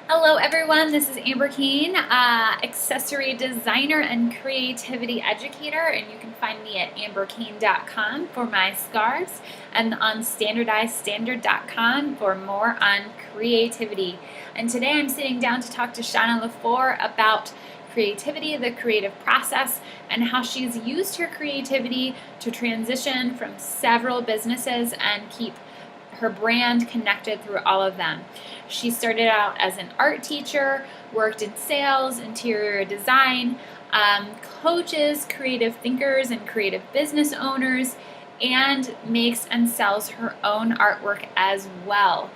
Hello everyone, this is Amber Keene, accessory designer and creativity educator, and you can find me at amberkeene.com for my scarves and on standardizedstandard.com for more on creativity. And today I'm sitting down to talk to Shana Lafore about creativity, the creative process, and how she's used her creativity to transition from several businesses and keep her brand connected through all of them. She started out as an art teacher, worked in sales, interior design, coaches creative thinkers and creative business owners, and makes and sells her own artwork as well.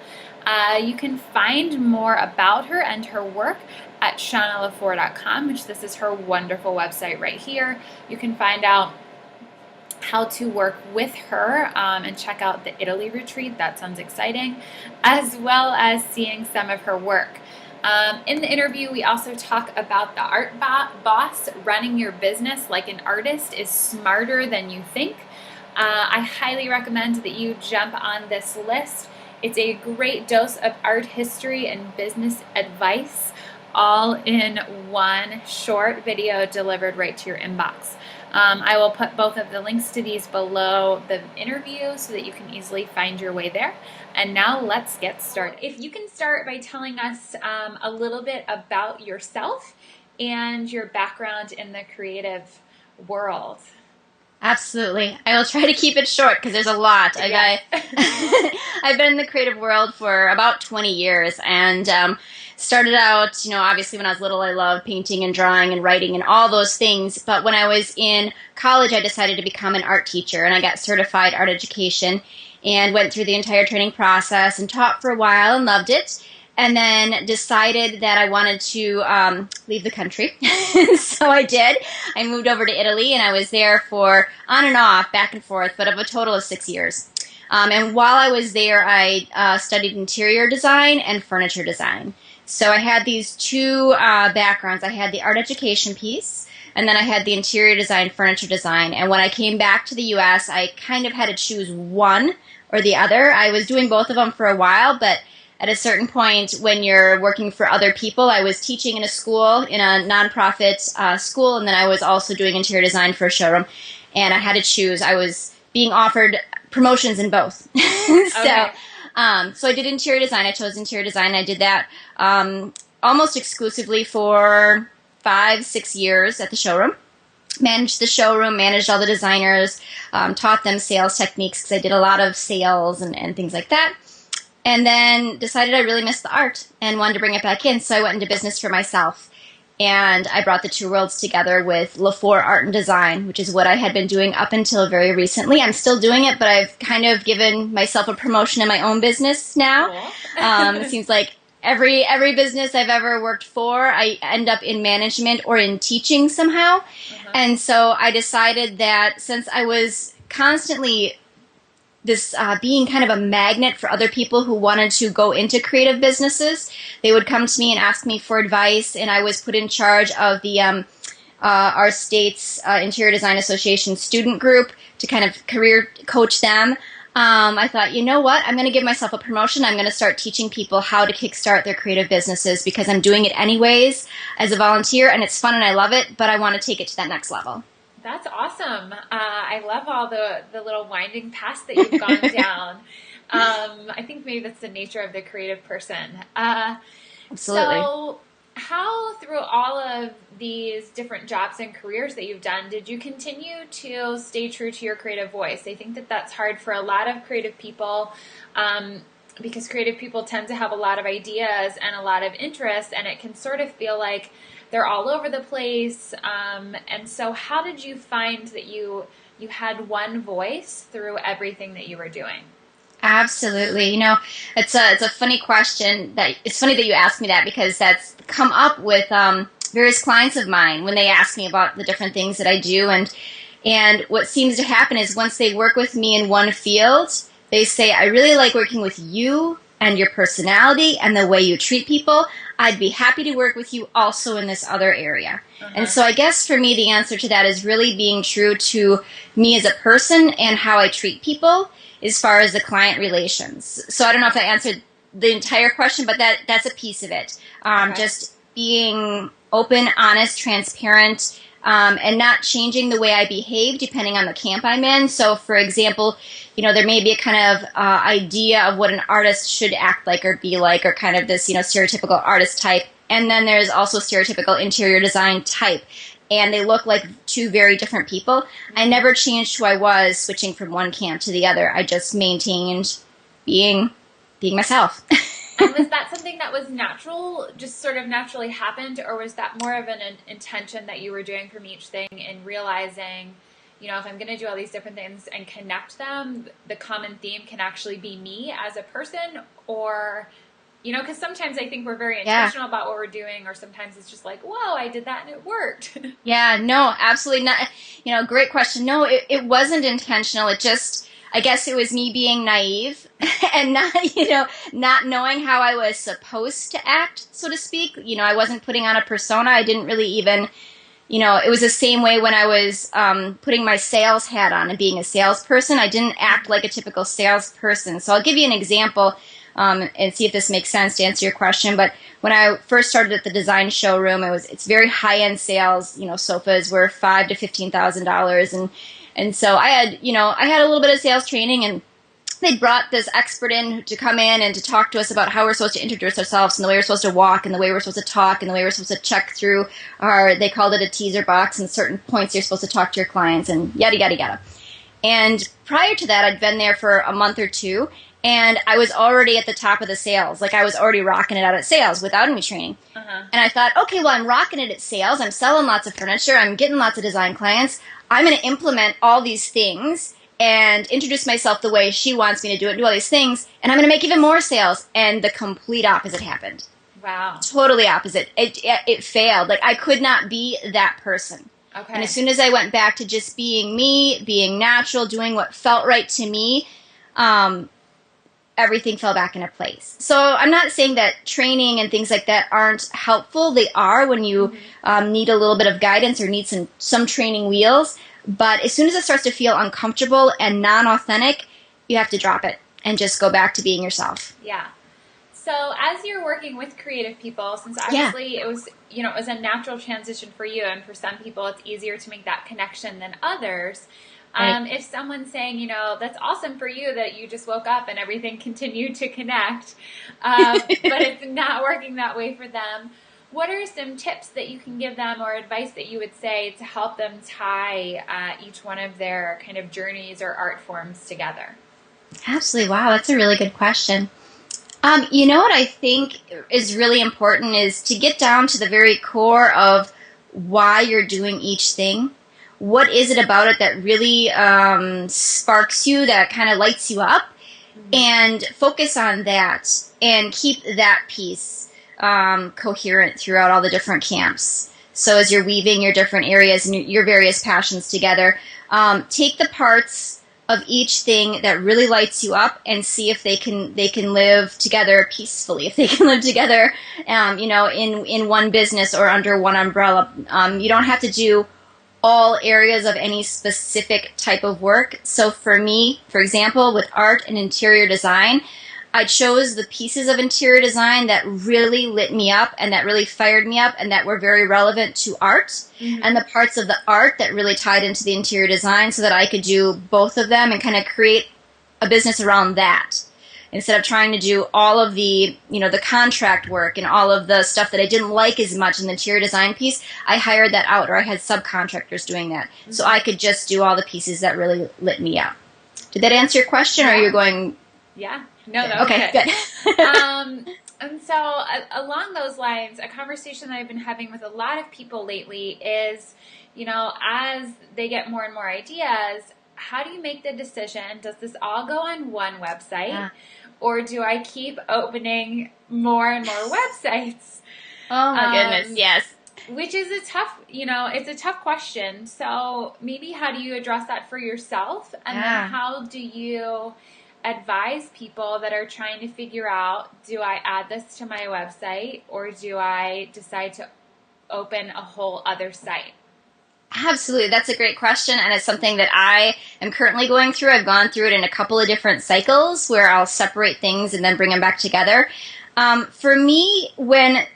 You can find more about her and her work at shanalafore.com, which this is her wonderful website right here. You can find out how to work with her and check out the Italy retreat. That sounds exciting, as well as seeing some of her work. In the interview, we also talk about the art boss. Running your business like an artist is smarter than you think. I highly recommend that you jump on this list. It's a great dose of art history and business advice, all in one short video delivered right to your inbox. I will put both of the links to these below the interview so that you can easily find your way there. And now let's get started. If you can start by telling us a little bit about yourself and your background in the creative world. Absolutely. I will try to keep it short because there's a lot. Yeah. I've been in the creative world for about 20 years and started out, obviously when I was little, I loved painting and drawing and writing and all those things. But when I was in college, I decided to become an art teacher, and I got certified art education and went through the entire training process and taught for a while and loved it. And then decided that I wanted to leave the country. So I did. I moved over to Italy, and I was there for on and off, back and forth, but of a total of 6 years. And while I was there, I studied interior design and furniture design. So I had these two backgrounds. I had the art education piece, and then I had the interior design, furniture design. And when I came back to the U.S., I kind of had to choose one or the other. I was doing both of them for a while, but at a certain point, when you're working for other people, I was teaching in a school, in a nonprofit school, and then I was also doing interior design for a showroom, and I had to choose. I was being offered promotions in both. Okay. So I did interior design. I chose interior design. I did that almost exclusively for 5-6 years at the showroom. Managed the showroom, managed all the designers, taught them sales techniques because I did a lot of sales and things like that. And then decided I really missed the art and wanted to bring it back in, so I went into business for myself. And I brought the two worlds together with lafore Art and Design, which is what I had been doing up until very recently. I'm still doing it, but I've kind of given myself a promotion in my own business now. Cool. It seems like every business I've ever worked for, I end up in management or in teaching somehow. And so I decided that since I was constantly being kind of a magnet for other people who wanted to go into creative businesses, they would come to me and ask me for advice, and I was put in charge of the our state's Interior Design Association student group to kind of career coach them. I thought, you know what, I'm going to give myself a promotion. I'm going to start teaching people how to kickstart their creative businesses because I'm doing it anyways as a volunteer, and it's fun and I love it, but I want to take it to that next level. That's awesome. I love all the little winding paths that you've gone down. I think maybe that's the nature of the creative person. Absolutely. So how, through all of these different jobs and careers that you've done, did you continue to stay true to your creative voice? I think that that's hard for a lot of creative people because creative people tend to have a lot of ideas and a lot of interests, and it can sort of feel like they're all over the place. And so how did you find that you had one voice through everything that you were doing? Absolutely. It's a funny question. It's funny that you asked me that because that's come up with various clients of mine when they ask me about the different things that I do. And what seems to happen is once they work with me in one field, they say, I really like working with you and your personality and the way you treat people. I'd be happy to work with you also in this other area. And so I guess for me, the answer to that is really being true to me as a person and how I treat people as far as the client relations. So I don't know if that answered the entire question, but that's a piece of it. Okay. Just being open, honest, transparent, and not changing the way I behave depending on the camp I'm in. So, for example, there may be a kind of idea of what an artist should act like or be like, or kind of this, stereotypical artist type. And then there's also stereotypical interior design type. And they look like two very different people. I never changed who I was switching from one camp to the other. I just maintained being myself. And was that something that was natural, just sort of naturally happened, or was that more of an intention that you were doing from each thing and realizing, if I'm going to do all these different things and connect them, the common theme can actually be me as a person? Or, because sometimes I think we're very intentional about what we're doing, or sometimes it's just like, whoa, I did that and it worked. Yeah, no, absolutely not. Great question. No, it wasn't intentional. It just, I guess it was me being naive and not knowing how I was supposed to act, so to speak. I wasn't putting on a persona. I didn't really even, it was the same way when I was putting my sales hat on and being a salesperson. I didn't act like a typical salesperson. So I'll give you an example and see if this makes sense to answer your question. But when I first started at the design showroom, it's very high-end sales. Sofas were $5,000 to $15,000, and so I had a little bit of sales training, and they brought this expert in to come in and to talk to us about how we're supposed to introduce ourselves, and the way we're supposed to walk, and the way we're supposed to talk, and the way we're supposed to check through they called it a teaser box, and certain points you're supposed to talk to your clients, and yada, yada, yada. And prior to that, I'd been there for a month or two, and I was already at the top of the sales. Like, I was already rocking it out at sales without any training. Uh-huh. And I thought, okay, well, I'm rocking it at sales. I'm selling lots of furniture. I'm getting lots of design clients. I'm going to implement all these things and introduce myself the way she wants me to do it, do all these things, and I'm going to make even more sales. And the complete opposite happened. Wow. Totally opposite. It failed. Like, I could not be that person. Okay. And as soon as I went back to just being me, being natural, doing what felt right to me, everything fell back into place. So I'm not saying that training and things like that aren't helpful. They are when you need a little bit of guidance or need some training wheels. But as soon as it starts to feel uncomfortable and non-authentic, you have to drop it and just go back to being yourself. Yeah. So as you're working with creative people, since obviously it was a natural transition for you, and for some people it's easier to make that connection than others. Right. If someone's saying, that's awesome for you that you just woke up and everything continued to connect, but it's not working that way for them, what are some tips that you can give them, or advice that you would say to help them tie each one of their kind of journeys or art forms together? Absolutely. Wow, that's a really good question. What I think is really important is to get down to the very core of why you're doing each thing. What is it about it that really sparks you, that kind of lights you up? And focus on that and keep that piece coherent throughout all the different camps. So as you're weaving your different areas and your various passions together, take the parts of each thing that really lights you up and see if they can live together peacefully, if they can live together in one business or under one umbrella. You don't have to do all areas of any specific type of work. So for me, for example, with art and interior design, I chose the pieces of interior design that really lit me up and that really fired me up and that were very relevant to art, and the parts of the art that really tied into the interior design, so that I could do both of them and kind of create a business around that. Instead of trying to do all of the, the contract work and all of the stuff that I didn't like as much in the interior design piece, I hired that out, or I had subcontractors doing that. So I could just do all the pieces that really lit me up. Did that answer your question, or are you going... Yeah. No, that was okay, good. And so along those lines, a conversation that I've been having with a lot of people lately is, as they get more and more ideas, how do you make the decision? Does this all go on one website? Yeah. Or do I keep opening more and more websites? Oh my goodness, yes. Which is it's a tough question. So maybe how do you address that for yourself? And then how do you advise people that are trying to figure out, do I add this to my website, or do I decide to open a whole other site? Absolutely. That's a great question. And it's something that I am currently going through. I've gone through it in a couple of different cycles where I'll separate things and then bring them back together. For me, when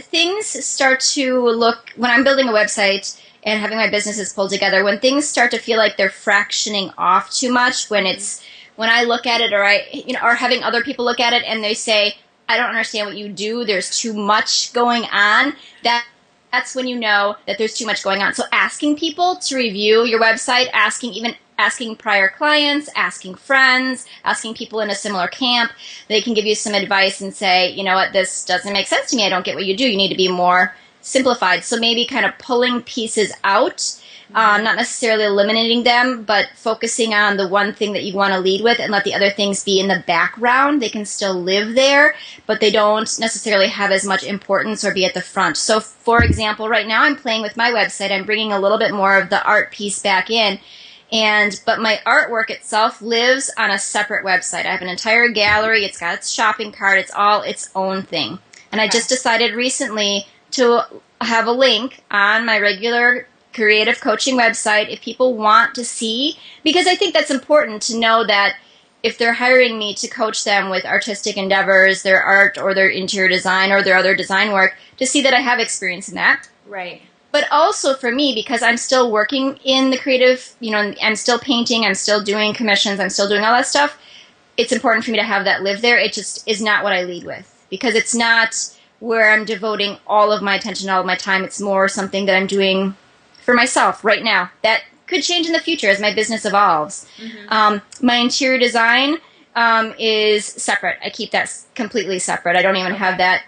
things start to look, when I'm building a website and having my businesses pulled together, when things start to feel like they're fractioning off too much, when I look at it, or having other people look at it and they say, I don't understand what you do, there's too much going on, that's when you know that there's too much going on. So asking people to review your website, asking prior clients, asking friends, asking people in a similar camp, they can give you some advice and say, you know what, this doesn't make sense to me. I don't get what you do. You need to be more simplified. So maybe kind of pulling pieces out, not necessarily eliminating them, but focusing on the one thing that you want to lead with and let the other things be in the background. They can still live there, but they don't necessarily have as much importance or be at the front. So for example, right now I'm playing with my website. I'm bringing a little bit more of the art piece back in. But my artwork itself lives on a separate website. I have an entire gallery. It's got its shopping cart. It's all its own thing. And I just decided recently to have a link on my regular creative coaching website if people want to see, because I think that's important to know that if they're hiring me to coach them with artistic endeavors, their art or their interior design or their other design work, to see that I have experience in that. Right. But also for me, because I'm still working in the creative, I'm still painting, I'm still doing commissions, I'm still doing all that stuff, it's important for me to have that live there. It just is not what I lead with, because it's not where I'm devoting all of my attention, all of my time. It's more something that I'm doing for myself right now. That could change in the future as my business evolves. My interior design is separate. I keep that completely separate. I don't even have that,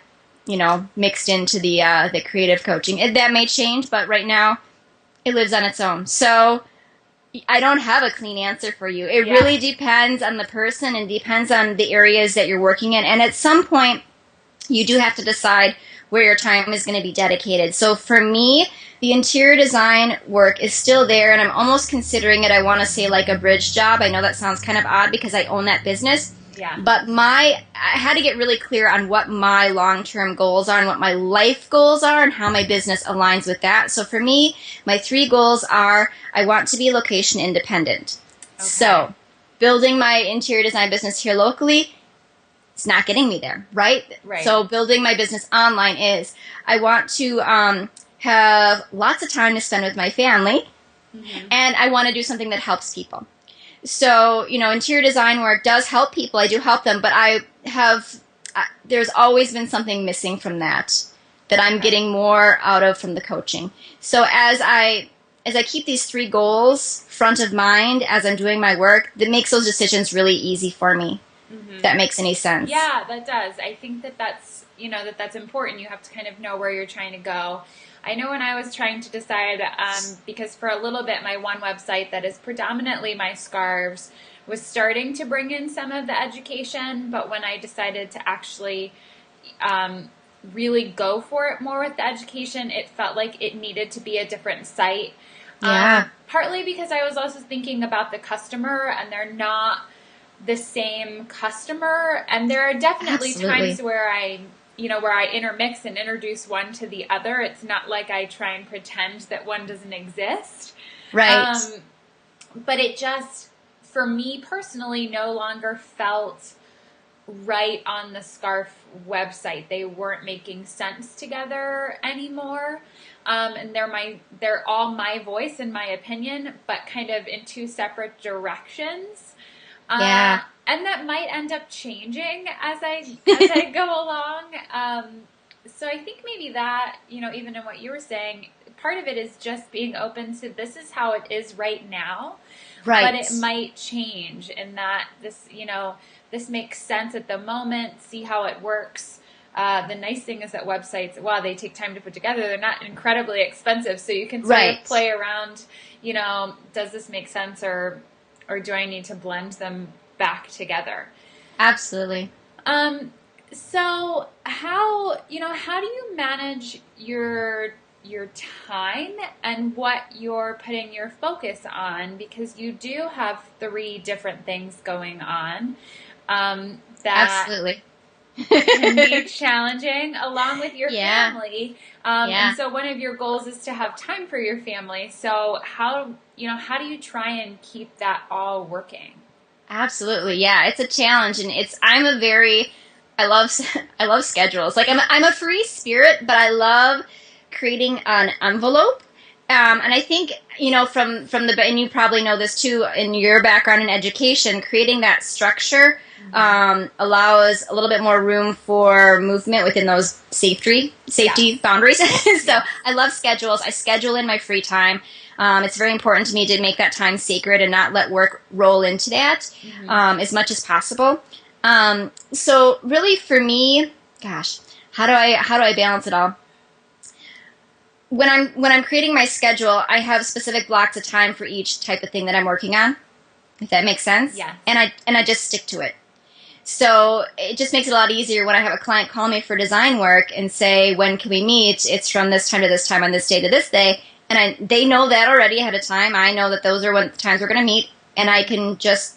mixed into the creative coaching. That may change, but right now it lives on its own. So I don't have a clean answer for you. It really depends on the person and depends on the areas that you're working in. And at some point, you do have to decide where your time is going to be dedicated. So for me, the interior design work is still there, and I'm almost considering it, I want to say, like a bridge job. I know that sounds kind of odd because I own that business. Yeah. But I had to get really clear on what my long-term goals are and what my life goals are and how my business aligns with that. So for me, my 3 goals are, I want to be location independent. Okay. So building my interior design business here locally, it's not getting me there, right? So building my business online is, I want to have lots of time to spend with my family, and I want to do something that helps people. So, interior design work does help people. I do help them, but there's always been something missing from that I'm getting more out of from the coaching. So as I keep these 3 goals front of mind as I'm doing my work, that makes those decisions really easy for me. If that makes any sense. Yeah, that does. I think that's important. You have to kind of know where you're trying to go. I know when I was trying to decide, because for a little bit, my one website that is predominantly my scarves was starting to bring in some of the education, but when I decided to actually really go for it more with the education, it felt like it needed to be a different site. Yeah. Partly because I was also thinking about the customer, and they're not the same customer, and there are definitely times where I intermix and introduce one to the other. It's not like I try and pretend that one doesn't exist. Right. But it just, for me personally, no longer felt right on the scarf website. They weren't making sense together anymore. And they're all my voice and my opinion, but kind of in 2 separate directions. And that might end up changing as I go along. So I think maybe that, even in what you were saying, part of it is just being open to, this is how it is right now. Right. But it might change, in that this makes sense at the moment, see how it works. The nice thing is that websites, while they take time to put together, they're not incredibly expensive. So you can sort of play around, does this make sense, or do I need to blend them back together? Absolutely. So how do you manage your time and what you're putting your focus on? Because you do have 3 different things going on. Absolutely. can be challenging along with your Yeah. family. Yeah. And so one of your goals is to have time for your family. So how do you try and keep that all working? Absolutely. Yeah, it's a challenge and I love I love schedules. Like I'm a free spirit, but I love creating an envelope. And I think, from the and you probably know this too in your background in education, creating that structure Hmm. allows a little bit more room for movement within those Yes. safety boundaries. So Yes. I love schedules. I schedule in my free time. It's very important to me to make that time sacred and not let work roll into that Hmm. as much as possible. So really, for me, gosh, how do I balance it all? When I'm creating my schedule, I have specific blocks of time for each type of thing that I'm working on, if that makes sense. Yes. And I just stick to it. So it just makes it a lot easier when I have a client call me for design work and say, when can we meet? It's from this time to this time on this day to this day. And they know that already ahead of time. I know that those are when the times we're going to meet. And I can just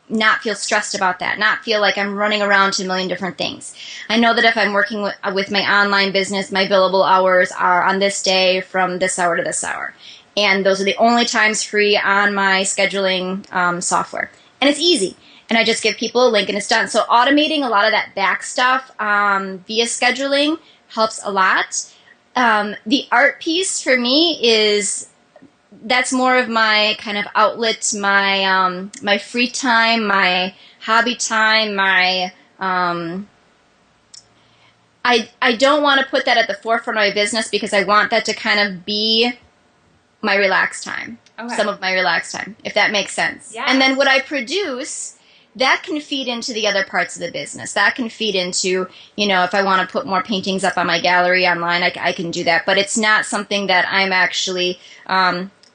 not feel stressed about that, not feel like I'm running around to a million different things. I know that if I'm working with my online business, my billable hours are on this day from this hour to this hour. And those are the only times free on my scheduling software. And it's easy. And I just give people a link and it's done. So automating a lot of that back stuff via scheduling helps a lot. The art piece for me is that's more of my kind of outlet, my free time, my hobby time, my I don't want to put that at the forefront of my business because I want that to kind of be my relaxed time, Okay. some of my relaxed time, if that makes sense. Yeah. And then what I produce, that can feed into the other parts of the business. That can feed into, if I want to put more paintings up on my gallery online, I can do that. But it's not something that I'm actually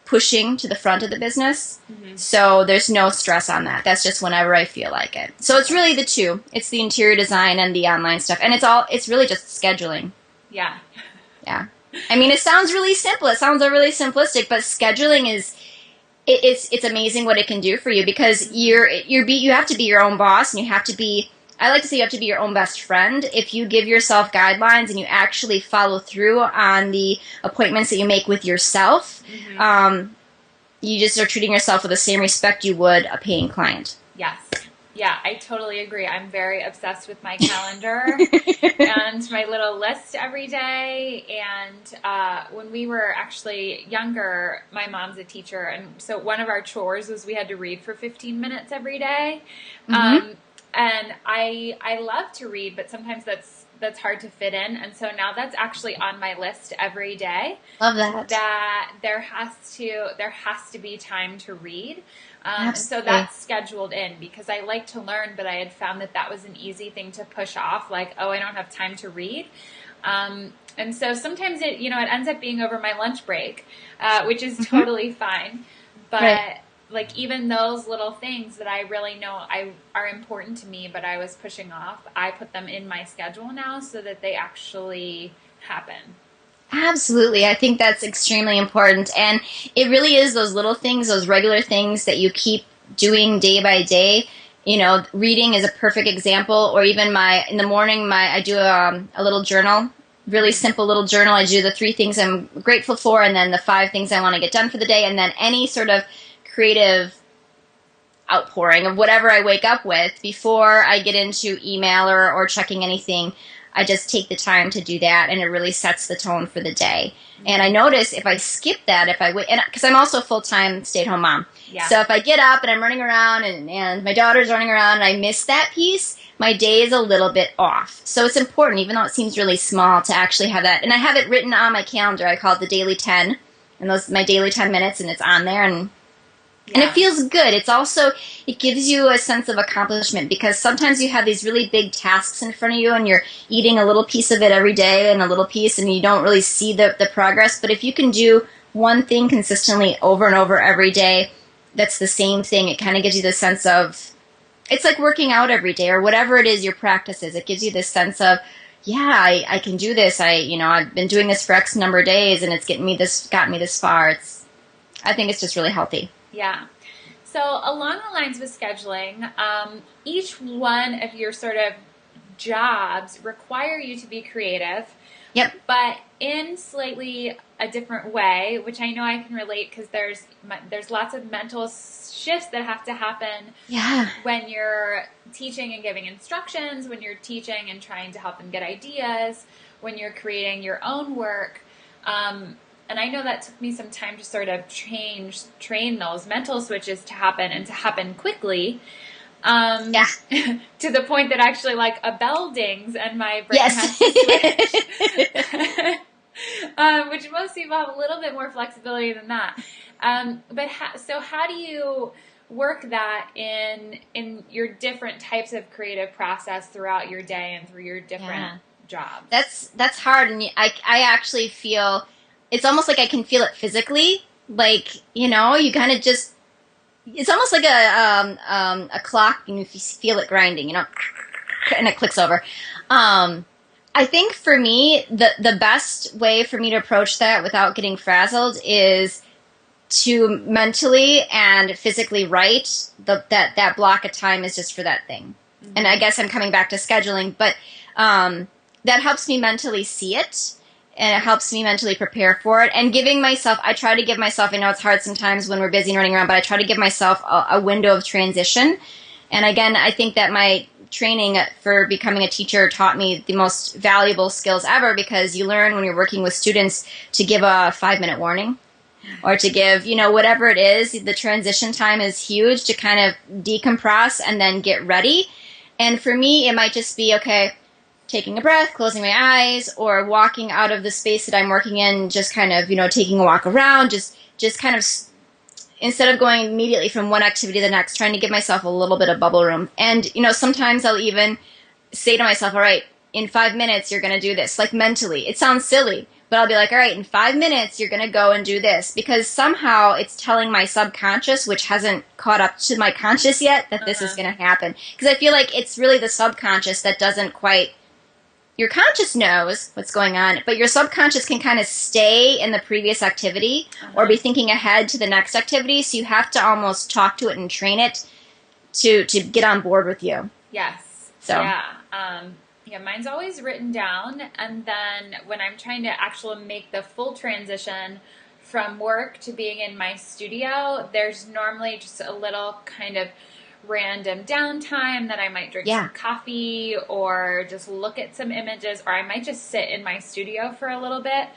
pushing to the front of the business. Hmm. So there's no stress on that. That's just whenever I feel like it. So it's really the two. It's the interior design and the online stuff. And it's really just scheduling. Yeah. Yeah. I mean, it sounds really simple. It sounds really simplistic, but scheduling it's amazing what it can do for you because Hmm. you have to be your own boss and you have to be. I like to say you have to be your own best friend. If you give yourself guidelines and you actually follow through on the appointments that you make with yourself, Hmm. you just are treating yourself with the same respect you would a paying client. Yes. Yeah, I totally agree. I'm very obsessed with my calendar and my little list every day. And when we were actually younger, my mom's a teacher, and so one of our chores was we had to read for 15 minutes every day. Mm-hmm. And I love to read, but sometimes that's hard to fit in. And so now that's actually on my list every day. Love that. That there has to be time to read. And so Absolutely. that's scheduled in because I like to learn, but I had found that was an easy thing to push off. Like, oh, I don't have time to read. And so sometimes it ends up being over my lunch break, which is Mm-hmm. totally fine. Right. But like even those little things that I really know are important to me, but I was pushing off, I put them in my schedule now so that they actually happen. Absolutely. I think that's extremely important. And it really is those little things, those regular things that you keep doing day by day. Reading is a perfect example, or even in the morning, I do a little journal, really simple little journal. I do the 3 things I'm grateful for, and then the 5 things I want to get done for the day, and then any sort of creative outpouring of whatever I wake up with before I get into email or checking anything. I just take the time to do that, and it really sets the tone for the day. And I Mm-hmm. notice if I skip that, if I wait, and because I'm also a full-time stay-at-home mom, Yeah. so if I get up and I'm running around and my daughter's running around and I miss that piece, my day is a little bit off. So it's important, even though it seems really small, to actually have that. And I have it written on my calendar. I call it the daily 10, and those my daily 10 minutes, and it's on there, and it Yeah. feels good. It gives you a sense of accomplishment because sometimes you have these really big tasks in front of you and you're eating a little piece of it every day and a little piece and you don't really see the progress. But if you can do one thing consistently over and over every day, that's the same thing. It kind of gives you the sense of, it's like working out every day or whatever it is your practice is. It gives you this sense of, yeah, I can do this. I've been doing this for X number of days and it's gotten me this far. I think it's just really healthy. Yeah. So along the lines with scheduling, each one of your sort of jobs require you to be creative, Yep. but in slightly a different way, which I know I can relate because there's lots of mental shifts that have to happen Yeah. when you're teaching and giving instructions, when you're teaching and trying to help them get ideas, when you're creating your own work. And I know that took me some time to sort of train those mental switches to happen and to happen quickly. Yeah. To the point that actually like a bell dings and my brain has Yes. to switch. Which most people have a little bit more flexibility than that. So how do you work that in your different types of creative process throughout your day and through your different jobs? That's hard, and I actually feel it's almost like I can feel it physically. Like, you kind of just it's almost like a clock, and if you feel it grinding, and it clicks over. I think for me, the best way for me to approach that without getting frazzled is to mentally and physically write that block of time is just for that thing. Mm-hmm. And I guess I'm coming back to scheduling, but that helps me mentally see it, and it helps me mentally prepare for it. And giving myself, I try to give myself, I know it's hard sometimes when we're busy and running around, but I try to give myself a window of transition. And again, I think that my training for becoming a teacher taught me the most valuable skills ever, because you learn when you're working with students to give a 5-minute warning, or to give, whatever it is. The transition time is huge to kind of decompress and then get ready. And for me, it might just be, okay, taking a breath, closing my eyes, or walking out of the space that I'm working in, just kind of, taking a walk around, just kind of, instead of going immediately from one activity to the next, trying to give myself a little bit of bubble room. And, sometimes I'll even say to myself, all right, in 5 minutes, you're going to do this, like mentally. It sounds silly, but I'll be like, all right, in 5 minutes, you're going to go and do this, because somehow it's telling my subconscious, which hasn't caught up to my conscious yet, that this is going to happen. Because I feel like it's really the subconscious that doesn't quite, your conscious knows what's going on, but your subconscious can kind of stay in the previous activity or be thinking ahead to the next activity. So you have to almost talk to it and train it to get on board with you. Yes. So yeah, mine's always written down, and then when I'm trying to actually make the full transition from work to being in my studio, there's normally just a little kind of random downtime that I might drink some coffee or just look at some images, or I might just sit in my studio for a little bit,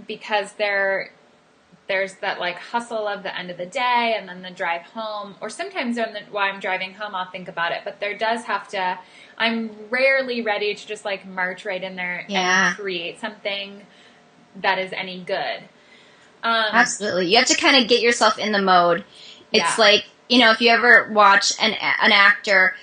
because there's that like hustle of the end of the day and then the drive home, or sometimes while I'm driving home I'll think about it, but there does have to, I'm rarely ready to just like march right in there and create something that is any good. Absolutely. You have to kind of get yourself in the mode. It's like, if you ever watch an actor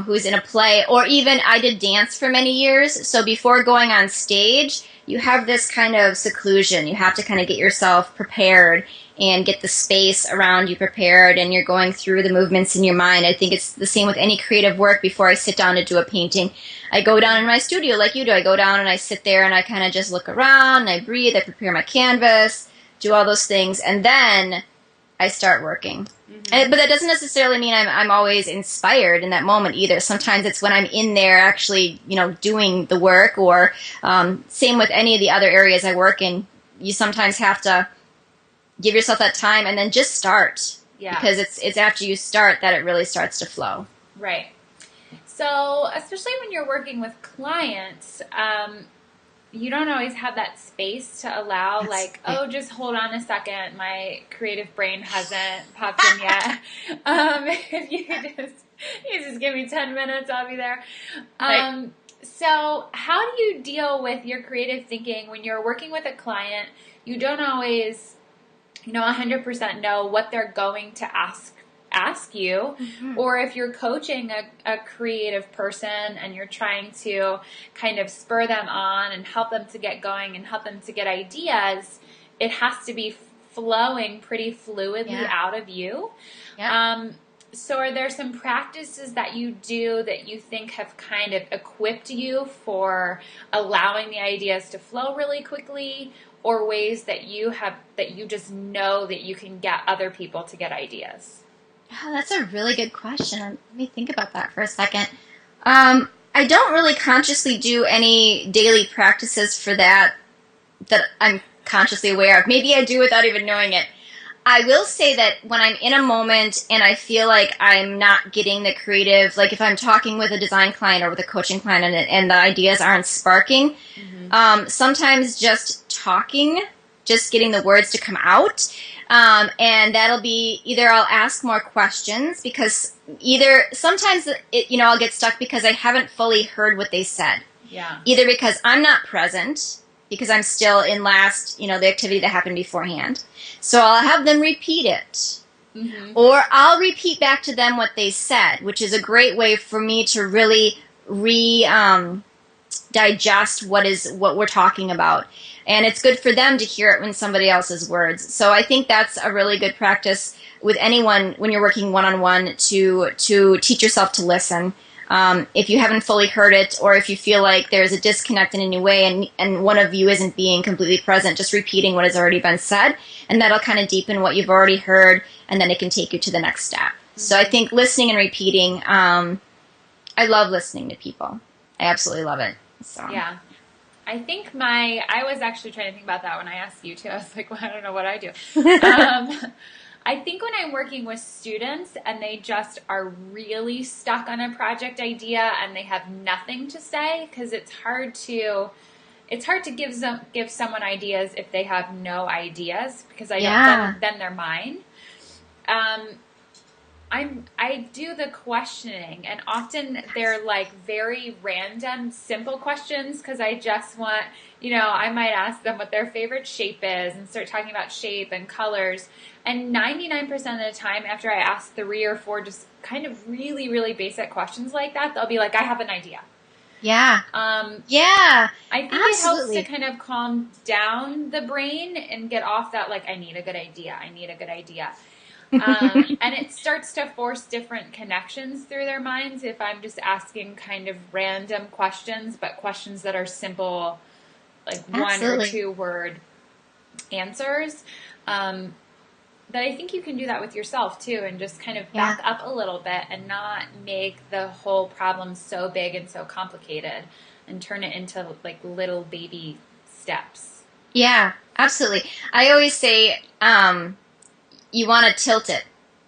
who's in a play, or even I did dance for many years, so before going on stage, you have this kind of seclusion. You have to kind of get yourself prepared and get the space around you prepared, and you're going through the movements in your mind. I think it's the same with any creative work. Before I sit down to do a painting, I go down in my studio like you do. I go down and I sit there and I kind of just look around, and I breathe, I prepare my canvas, do all those things, and then I start working. Mm-hmm. But that doesn't necessarily mean I'm always inspired in that moment either. Sometimes it's when I'm in there actually, doing the work, or same with any of the other areas I work in. You sometimes have to give yourself that time and then just start. Yeah. Because it's after you start that it really starts to flow. Right. So especially when you're working with clients, you don't always have that space to allow, just hold on a second, my creative brain hasn't popped in yet. If you just give me 10 minutes, I'll be there. Right. So how do you deal with your creative thinking when you're working with a client? You don't always, 100% know what they're going to ask you, or if you're coaching a creative person and you're trying to kind of spur them on and help them to get going and help them to get ideas, it has to be flowing pretty fluidly out of you. So are there some practices that you do that you think have kind of equipped you for allowing the ideas to flow really quickly, or ways that you just know that you can get other people to get ideas? Oh, that's a really good question. Let me think about that for a second. I don't really consciously do any daily practices for that I'm consciously aware of. Maybe I do without even knowing it. I will say that when I'm in a moment and I feel like I'm not getting the creative, like if I'm talking with a design client or with a coaching client and the ideas aren't sparking, Mm-hmm. sometimes just talking, just getting the words to come out, and that'll be either I'll ask more questions because either sometimes I'll get stuck because I haven't fully heard what they said, Yeah. either because I'm not present because I'm still in the activity that happened beforehand. So I'll have them repeat it. Mm-hmm. Or I'll repeat back to them what they said, which is a great way for me to really digest what we're talking about. And it's good for them to hear it in somebody else's words. So I think that's a really good practice with anyone when you're working one-on-one to teach yourself to listen. If you haven't fully heard it, or if you feel like there's a disconnect in any way and one of you isn't being completely present, just repeating what has already been said, and that'll kind of deepen what you've already heard, and then it can take you to the next step. Mm-hmm. So I think listening and repeating, I love listening to people. I absolutely love it. So. Yeah. I was actually trying to think about that when I asked you too. I was like, well, I don't know what I do. I think when I'm working with students and they just are really stuck on a project idea and they have nothing to say, because it's hard to give someone ideas if they have no ideas, because then they're mine. I do the questioning, and often they're like very random, simple questions, because I just want, I might ask them what their favorite shape is and start talking about shape and colors. And 99% of the time, after I ask 3 or 4 just kind of really, really basic questions like that, they'll be like, I have an idea. Yeah. I think absolutely. It helps to kind of calm down the brain and get off that, like, I need a good idea. And it starts to force different connections through their minds if I'm just asking kind of random questions, but questions that are simple, like Absolutely. 1 or 2 word answers. That I think you can do that with yourself too, and just kind of back up a little bit and not make the whole problem so big and so complicated, and turn it into like little baby steps. Yeah, absolutely. I always say, you want to tilt it.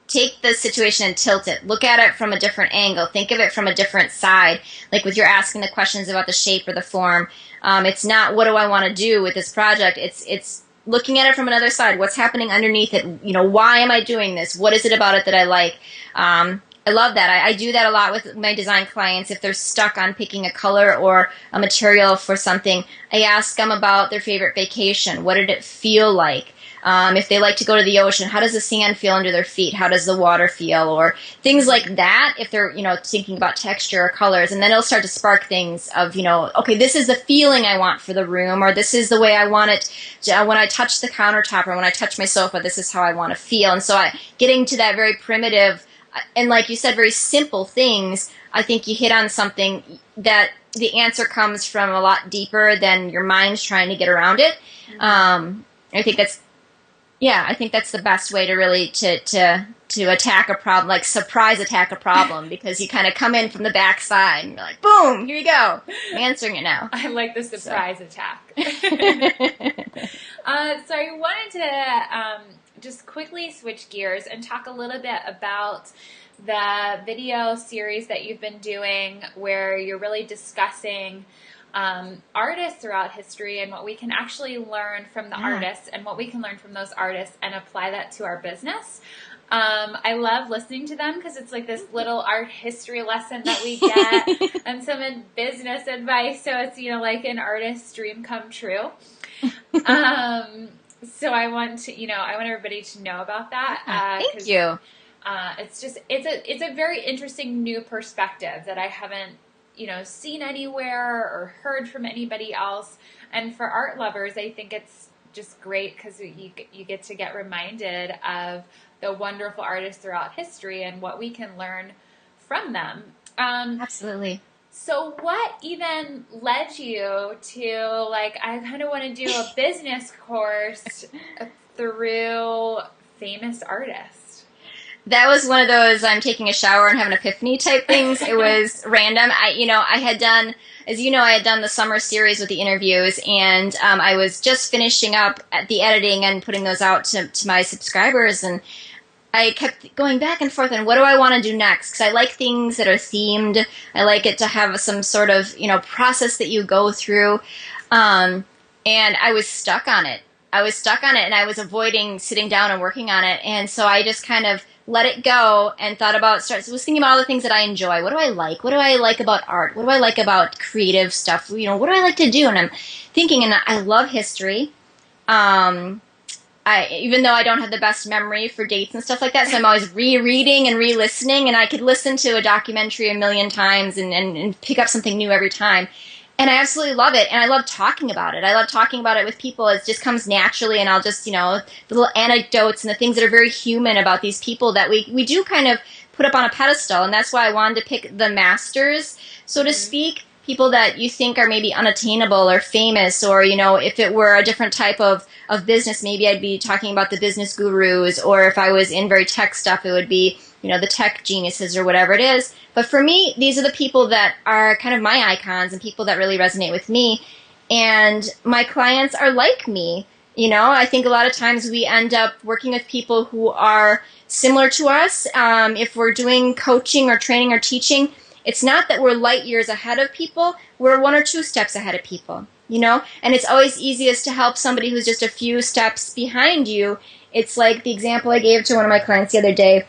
Take the situation and tilt it. Look at it from a different angle. Think of it from a different side. Like with you're asking the questions about the shape or the form. It's not what do I want to do with this project. It's looking at it from another side. What's happening underneath it? Why am I doing this? What is it about it that I like? I love that. I do that a lot with my design clients. If they're stuck on picking a color or a material for something, I ask them about their favorite vacation. What did it feel like? If they like to go to the ocean, how does the sand feel under their feet? How does the water feel? Or things like that, if they're, thinking about texture or colors. And then it'll start to spark things of, okay, this is the feeling I want for the room, or this is the way I want it when I touch the countertop or when I touch my sofa, this is how I want to feel. And so getting to that very primitive, and like you said, very simple things, I think you hit on something that the answer comes from a lot deeper than your mind's trying to get around it. I think that's the best way to really to attack a problem, like surprise attack a problem, because you kind of come in from the back side and you're like, boom, here you go. I'm answering it now. I like the surprise attack. So I wanted to just quickly switch gears and talk a little bit about the video series that you've been doing, where you're really discussing artists throughout history and what we can actually learn from the artists and what we can learn from those artists and apply that to our business. I love listening to them because it's like this little art history lesson that we get and some business advice. So it's, like an artist's dream come true. So I want everybody to know about that. Thank you. It's a very interesting new perspective that I haven't, seen anywhere or heard from anybody else. And for art lovers, I think it's just great because you get to get reminded of the wonderful artists throughout history and what we can learn from them. Absolutely. So what even led you to, like, I kind of want to do a business course through famous artists? That was one of those I'm taking a shower and have an epiphany type things. It was random. I had done, as you know, I had done the summer series with the interviews, and I was just finishing up at the editing and putting those out to my subscribers, and I kept going back and forth on what do I want to do next, because I like things that are themed. I like it to have some sort of, process that you go through. And I was stuck on it. And I was avoiding sitting down and working on it. And so I just kind of let it go and was thinking about all the things that I enjoy. What do I like? What do I like about art? What do I like about creative stuff? What do I like to do? And I'm thinking, and I love history. Even though I don't have the best memory for dates and stuff like that, so I'm always rereading and re-listening, and I could listen to a documentary a million times and pick up something new every time. And I absolutely love it, and I love talking about it. I love talking about it with people. It just comes naturally, and I'll just, the little anecdotes and the things that are very human about these people that we do kind of put up on a pedestal, and that's why I wanted to pick the masters, so to speak, people that you think are maybe unattainable or famous, or, if it were a different type of business, maybe I'd be talking about the business gurus, or if I was in very tech stuff, it would be, the tech geniuses or whatever it is. But for me, these are the people that are kind of my icons and people that really resonate with me. And my clients are like me. I think a lot of times we end up working with people who are similar to us. If we're doing coaching or training or teaching, it's not that we're light years ahead of people. We're 1 or 2 steps ahead of people, And it's always easiest to help somebody who's just a few steps behind you. It's like the example I gave to one of my clients the other day.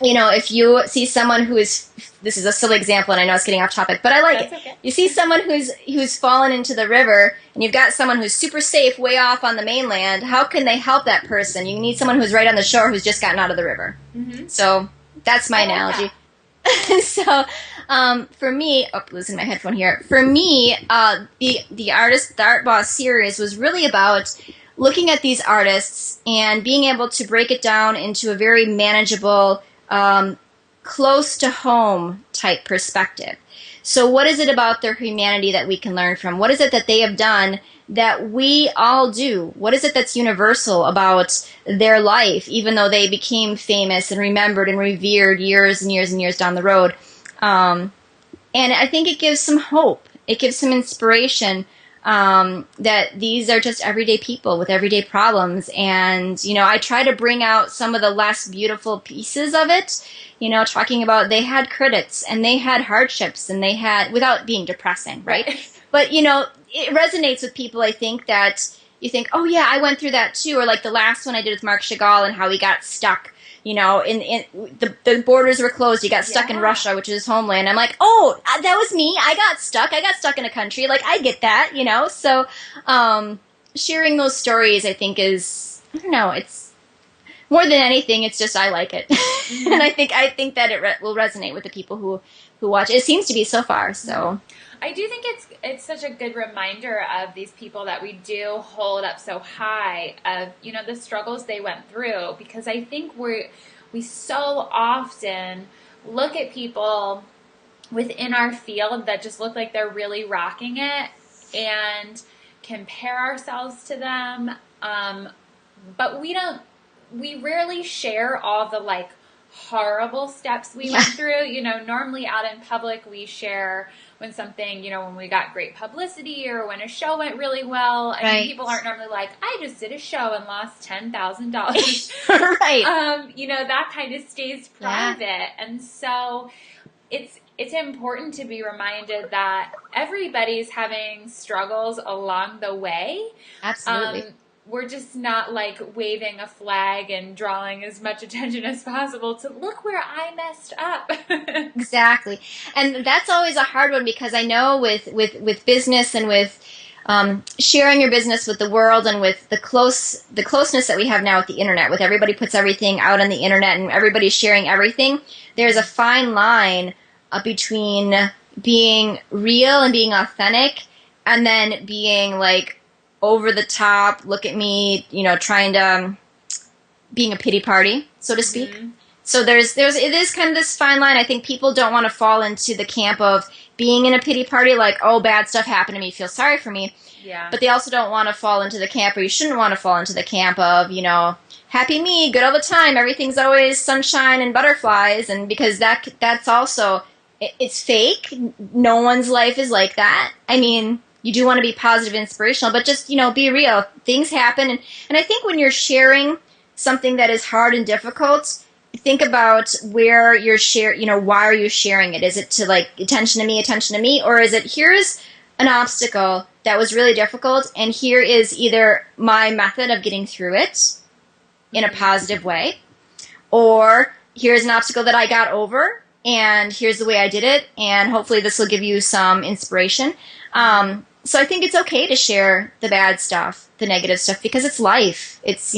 If you see someone this is a silly example, and I know it's getting off topic, but I like it. Okay. You see someone who's fallen into the river, and you've got someone who's super safe way off on the mainland. How can they help that person? You need someone who's right on the shore who's just gotten out of the river. Mm-hmm. So that's my analogy. So for me, losing my headphone here. For me, the Art Boss series was really about looking at these artists and being able to break it down into a very manageable, close to home type perspective. So what is it about their humanity that we can learn from? What is it that they have done that we all do? What is it that's universal about their life, even though they became famous and remembered and revered years and years and years down the road? And I think it gives some hope. It gives some inspiration that these are just everyday people with everyday problems. And, I try to bring out some of the less beautiful pieces of it, talking about they had critics and they had hardships and they had, without being depressing, right? But, it resonates with people, I think, that you think, oh, yeah, I went through that too. Or like the last one I did with Marc Chagall and how he got stuck. In the borders were closed. He got stuck in Russia, which is his homeland. I'm like, oh, that was me. I got stuck. in a country. Like, I get that, So, sharing those stories, I think, is, I don't know, it's more than anything. It's just I like it, and I think that it will resonate with the people who watch. It seems to be so far. So. I do think it's such a good reminder of these people that we do hold up so high of, the struggles they went through, because I think we so often look at people within our field that just look like they're really rocking it and compare ourselves to them. But we rarely share all the horrible steps we went through. Normally out in public we share when something, when we got great publicity or when a show went really well. I mean, people aren't normally like, I just did a show and lost $10,000. Right. That kind of stays private. Yeah. And so it's important to be reminded that everybody's having struggles along the way. Absolutely. We're just not waving a flag and drawing as much attention as possible to look where I messed up. Exactly. And that's always a hard one, because I know with business and with sharing your business with the world and with the closeness that we have now with the internet, with everybody puts everything out on the internet and everybody's sharing everything, there's a fine line between being real and being authentic and then being over the top, look at me, trying to, being a pity party, so to speak. Mm-hmm. So it is kind of this fine line. I think people don't want to fall into the camp of being in a pity party, like, oh, bad stuff happened to me, feel sorry for me. Yeah. But they also don't want to fall into the camp, or you shouldn't want to fall into the camp of, happy me, good all the time, everything's always sunshine and butterflies, and because that's also, it's fake. No one's life is like that. I mean, you do want to be positive and inspirational, but just, be real. Things happen, and I think when you're sharing something that is hard and difficult, think about where you're why are you sharing it? Is it to like attention to me, or is it here's an obstacle that was really difficult, and here is either my method of getting through it in a positive way, or here's an obstacle that I got over, and here's the way I did it, and hopefully this will give you some inspiration. So I think it's okay to share the bad stuff, the negative stuff, because it's life. It's,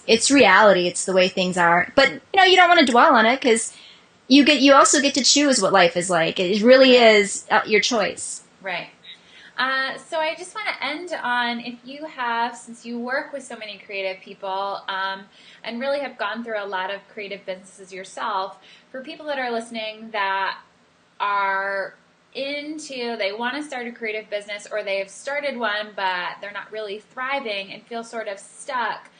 it's reality. It's the way things are. But, you don't want to dwell on it, because you also get to choose what life is like. It really is your choice. Right. So I just want to end on, if you have, since you work with so many creative people, and really have gone through a lot of creative businesses yourself, for people that are listening that are they want to start a creative business, or they have started one but they're not really thriving and feel sort of stuck,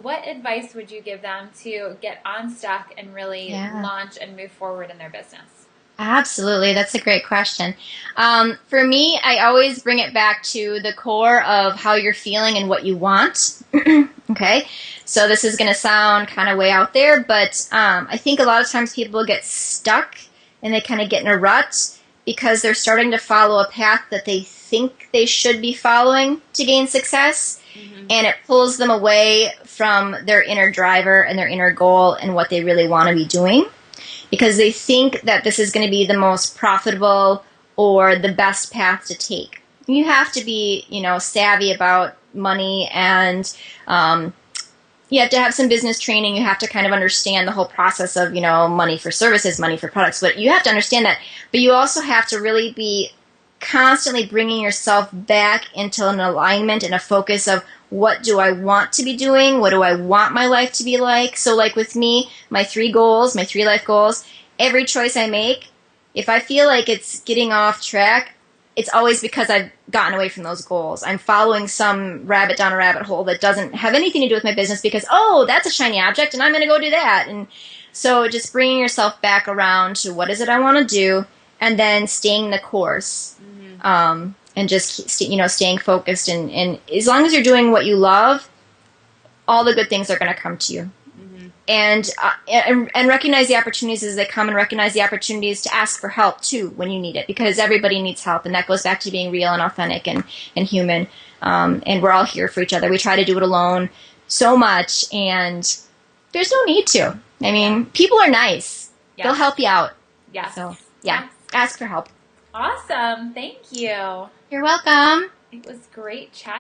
what advice would you give them to get unstuck and really launch and move forward in their business? Absolutely. That's a great question. For me, I always bring it back to the core of how you're feeling and what you want. Okay? So this is going to sound kind of way out there, but I think a lot of times people get stuck and they kind of get in a rut because they're starting to follow a path that they think they should be following to gain success. Mm-hmm. And it pulls them away from their inner driver and their inner goal and what they really want to be doing, because they think that this is going to be the most profitable or the best path to take. You have to be, savvy about money, and you have to have some business training. You have to kind of understand the whole process of, money for services, money for products. But you have to understand that. But you also have to really be constantly bringing yourself back into an alignment and a focus of, what do I want to be doing? What do I want my life to be like? So like with me, my 3 life goals, every choice I make, if I feel like it's getting off track, it's always because I've gotten away from those goals. I'm following some rabbit down a rabbit hole that doesn't have anything to do with my business, because, oh, that's a shiny object and I'm going to go do that. And so just bringing yourself back around to what is it I want to do, and then staying the course. Mm-hmm. And just, staying focused. And as long as you're doing what you love, all the good things are going to come to you. Mm-hmm. And recognize the opportunities as they come, and recognize the opportunities to ask for help, too, when you need it. Because everybody needs help, and that goes back to being real and authentic and human. And we're all here for each other. We try to do it alone so much, and there's no need to. I mean, people are nice. Yes. They'll help you out. Yes. So, yeah, ask for help. Awesome. Thank you. You're welcome. It was great chatting.